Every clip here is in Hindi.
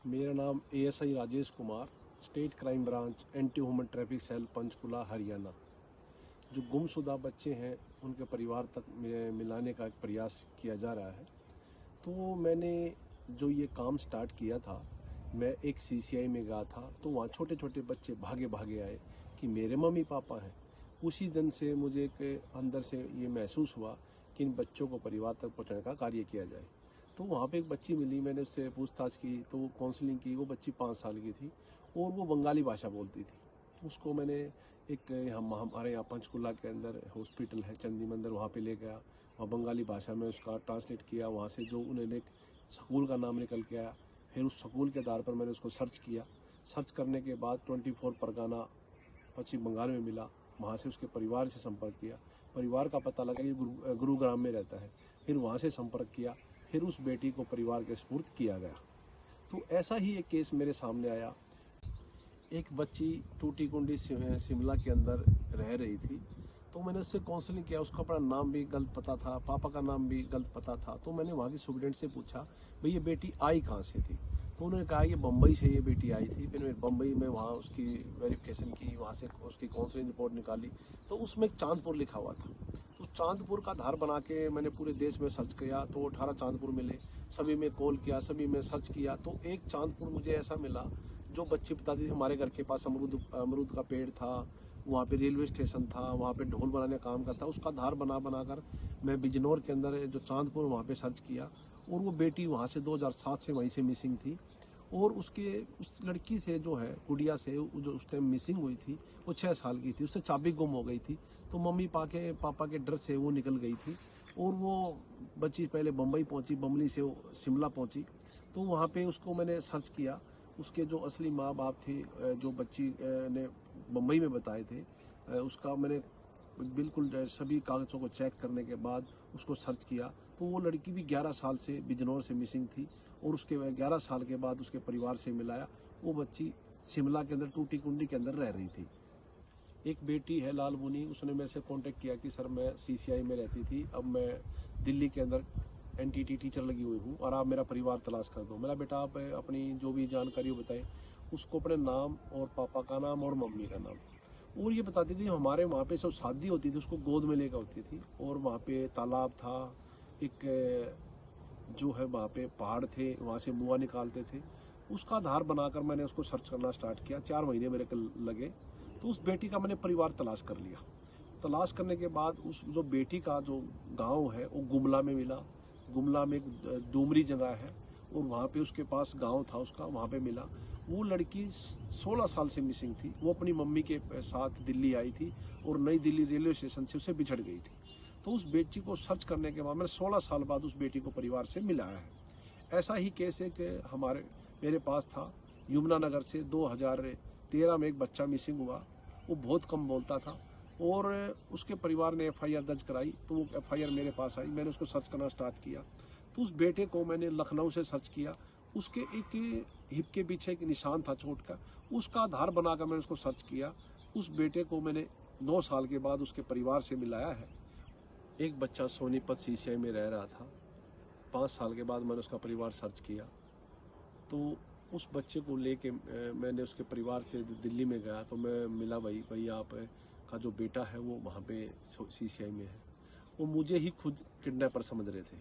मेरा नाम ASI Rajesh Kumar, state crime branch, anti human traffic cell, Panchkula, Haryana. जो गुमशुदा बच्चे हैं उनके परिवार तक मिलाने का एक प्रयास किया जा रहा है। तो मैंने जो ये काम स्टार्ट किया था, मैं एक सीसीआई में गया था, तो वहाँ छोटे छोटे बच्चे भागे भागे आए कि मेरे मम्मी पापा हैं। उसी दिन से मुझे एक अंदर से ये महसूस हुआ कि इन बच्चों को परिवार तक पहुँचाने का कार्य किया जाए। तो वहाँ पे एक बच्ची मिली, मैंने उससे पूछताछ की, तो काउंसलिंग की। वो बच्ची 5 साल की थी और वो बंगाली भाषा बोलती थी। उसको मैंने एक हमारे यहाँ पंचकुला के अंदर हॉस्पिटल है चंदी मंदिर, वहाँ पे ले गया। वहाँ बंगाली भाषा में उसका ट्रांसलेट किया। वहाँ से जो उन्होंने एक स्कूल का नाम निकल के आया, फिर उस स्कूल के आधार पर मैंने उसको सर्च किया। सर्च करने के बाद 24 परगना पश्चिम बंगाल में मिला। वहाँ से उसके परिवार से संपर्क किया। परिवार का पता लगा कि गुरुग्राम में रहता है। फिर वहाँ से संपर्क किया। फिर उस बेटी को परिवार के सुपुर्द किया गया। तो ऐसा ही एक केस मेरे सामने आया। एक बच्ची टूटी कुंडी शिमला के अंदर रह रही थी। तो मैंने उससे काउंसलिंग किया। उसका अपना नाम भी गलत पता था, पापा का नाम भी गलत पता था। तो मैंने वहाँ की स्टूडेंट से पूछा, भाई ये बेटी आई कहाँ से थी? तो उन्होंने कहा ये बम्बई से ये बेटी आई थी। फिर मैं बम्बई में वहाँ उसकी वेरिफिकेशन की, वहाँ से उसकी काउंसलिंग रिपोर्ट निकाली। तो उसमें चांदपुर लिखा हुआ था। तो चांदपुर का आधार बना के मैंने पूरे देश में सर्च किया, तो 18 चांदपुर मिले। सभी में कॉल किया, सभी में सर्च किया, तो एक चांदपुर मुझे ऐसा मिला जो बच्ची बताती थी हमारे घर के पास अमरूद का पेड़ था, वहाँ पे रेलवे स्टेशन था, वहाँ पे ढोल बनाने का काम करता। उसका आधार बनाकर मैं बिजनौर के अंदर जो चांदपुर, वहाँ पे सर्च किया। और वो बेटी वहाँ से 2007 से वहीं से मिसिंग थी। और उस लड़की से जो है, गुड़िया से, जो उस टाइम मिसिंग हुई थी, वो 6 साल की थी। उससे चाबी गुम हो गई थी। तो मम्मी पापा के डर से वो निकल गई थी। और वो बच्ची पहले बम्बई पहुंची, बम्बई से वो शिमला पहुंची। तो वहाँ पे उसको मैंने सर्च किया। उसके जो असली माँ बाप थे, जो बच्ची ने बम्बई में बताए थे, उसका मैंने बिल्कुल सभी कागज़ों को चेक करने के बाद उसको सर्च किया। तो वो लड़की भी 11 साल से बिजनौर से मिसिंग थी। और उसके 11 साल के बाद उसके परिवार से मिलाया। वो बच्ची शिमला के अंदर टूटी कुंडी के अंदर रह रही थी। एक बेटी है लालमुनी, उसने मेरे से कांटेक्ट किया कि सर मैं सीसीआई में रहती थी, अब मैं दिल्ली के अंदर एनटीटी टीचर लगी हुई हूँ और आप मेरा परिवार तलाश कर दो। मेरा बेटा आप अपनी जो भी जानकारी बताएं। उसको अपने नाम और पापा का नाम और मम्मी का नाम। और ये बताती थी हमारे वहाँ पे सब शादी होती थी उसको गोद में लेकर होती थी। और वहाँ पे तालाब था, एक जो है वहाँ पे पहाड़ थे, वहाँ से मुआ निकालते थे। उसका आधार बनाकर मैंने उसको सर्च करना स्टार्ट किया। 4 महीने मेरे को लगे। तो उस बेटी का मैंने परिवार तलाश कर लिया। तलाश करने के बाद उस जो बेटी का जो गांव है वो गुमला में मिला। गुमला में एक डूमरी जगह है और वहाँ पे उसके पास गांव था उसका, वहाँ पे मिला। वो लड़की 16 साल से मिसिंग थी। वो अपनी मम्मी के साथ दिल्ली आई थी और नई दिल्ली रेलवे स्टेशन से उसे बिछड़ गई थी। तो उस बेटी को सर्च करने के बाद मैंने 16 साल बाद उस बेटी को परिवार से मिलाया है। ऐसा ही केस एक मेरे पास था। यमुनानगर से 2013 में एक बच्चा मिसिंग हुआ। वो बहुत कम बोलता था और उसके परिवार ने एफआईआर दर्ज कराई। तो वो एफआईआर मेरे पास आई, मैंने उसको सर्च करना स्टार्ट किया। तो उस बेटे को मैंने लखनऊ से सर्च किया। उसके एक हिप के पीछे एक निशान था चोट का, उसका आधार बनाकर मैंने उसको सर्च किया। उस बेटे को मैंने 9 साल के बाद उसके परिवार से मिलाया है। एक बच्चा सोनीपत सीसीआई में रह रहा था। 5 साल के बाद मैंने उसका परिवार सर्च किया। तो उस बच्चे को लेके मैंने उसके परिवार से दिल्ली में गया। तो मैं मिला, भाई आप का जो बेटा है वो वहाँ पे सीसीआई में है। वो मुझे ही खुद किडनैपर समझ रहे थे।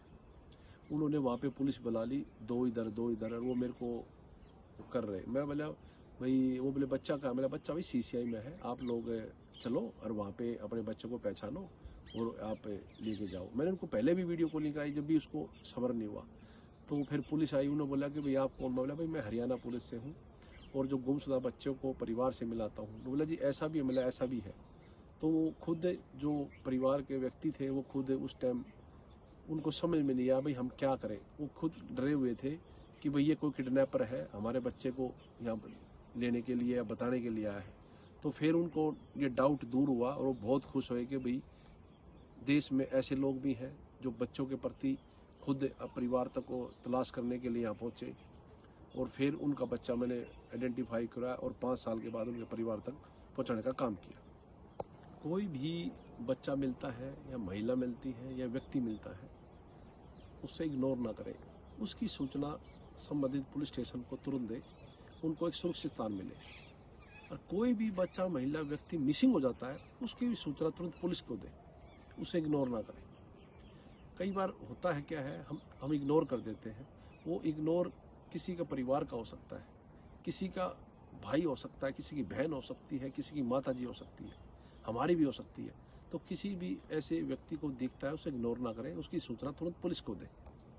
उन्होंने वहाँ पे पुलिस बुला ली, दो इधर, और वो मेरे को कर रहे। मैं बोला भाई, वो बोले बच्चा कहाँ? मेरा बच्चा भाई सीसीआई में है, आप लोग चलो और वहाँ पे अपने बच्चे को पहचानो और आप लेके जाओ। मैंने उनको पहले भी वीडियो कॉलिंग कराई, जब भी उसको सब्र नहीं हुआ। तो फिर पुलिस आई, उन्होंने बोला कि भाई आप कौन? बोला भाई मैं हरियाणा पुलिस से हूँ और जो गुमशुदा बच्चों को परिवार से मिलाता हूँ। बोला जी ऐसा भी है? मिला ऐसा भी है। तो वो खुद जो परिवार के व्यक्ति थे वो खुद उस टाइम उनको समझ में नहीं आया भाई हम क्या करें। वो खुद डरे हुए थे कि भाई ये कोई किडनैपर है, हमारे बच्चे को यहाँ लेने के लिए या बताने के लिए आया है। तो फिर उनको ये डाउट दूर हुआ और वो बहुत खुश हुए कि भाई देश में ऐसे लोग भी हैं जो बच्चों के प्रति खुद परिवार तक को तलाश करने के लिए यहाँ पहुँचे। और फिर उनका बच्चा मैंने आइडेंटिफाई कराया और 5 साल के बाद उनके परिवार तक पहुँचाने का काम किया। कोई भी बच्चा मिलता है या महिला मिलती है या व्यक्ति मिलता है, उससे इग्नोर ना करें। उसकी सूचना संबंधित पुलिस स्टेशन को तुरंत दे, उनको एक सुरक्षित स्थान मिले। और कोई भी बच्चा, महिला, व्यक्ति मिसिंग हो जाता है, उसकी भी सूचना तुरंत पुलिस को दे, उसे इग्नोर ना करें। कई बार होता है क्या है, हम इग्नोर कर देते हैं। वो इग्नोर किसी का परिवार का हो सकता है, किसी का भाई हो सकता है, किसी की बहन हो सकती है, किसी की माता जी हो सकती है, हमारी भी हो सकती है। तो किसी भी ऐसे व्यक्ति को दिखता है, उसे इग्नोर ना करें, उसकी सूचना तुरंत पुलिस को दें।